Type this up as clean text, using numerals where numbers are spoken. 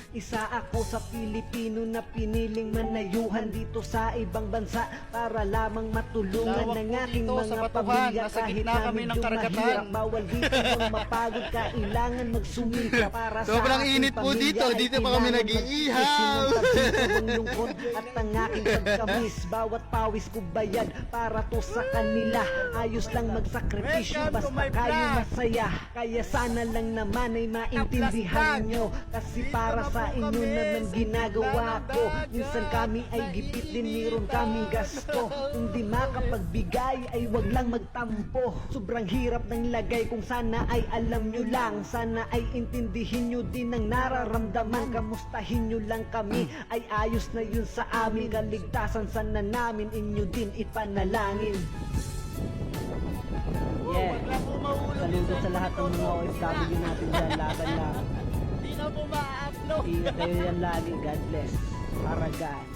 Isa ako sa Pilipino na piniling manayuhan dito sa ibang bansa para lamang matulungan Lawak ng po aking dito sa mga Batuhan. pamilya. Nasa Kahit gitna na kami ng medyo karagatan. mahirap, bawal dito ang mapagod, kailangan magsumikap para sa Sobrang aking init po pamilya dito. ay Dito pa kami kailangan nag-iihaw. magtiisin ng pagsigaw ng lungkot at ang aking pagkamis. Bawat pawis ko bayad para to sa kanila. Ayos lang magsakripisyo Welcome to my basta kayo vlog. masaya. Kaya sana lang naman ay maintindihan nyo, kasi para sa inyo naman ginagawa ko. Minsan kami ay gipit din, meron kaming gasto. Kung di makapagbigay ay wag lang magtampo. Sobrang hirap ng lagay, kung sana ay alam nyo lang. Sana ay intindihin nyo din ang nararamdaman. Kamustahin nyo lang kami, ay ayos na yun sa amin. Kaligtasan sana namin inyo din ipanalangin. Yeah. Wag lang po mahulog. Saludo sa lahat ng mga OFW natin dyan. Laban lang. Di na po ma-upload. Ingat kayo yan lagi. God bless. Para God.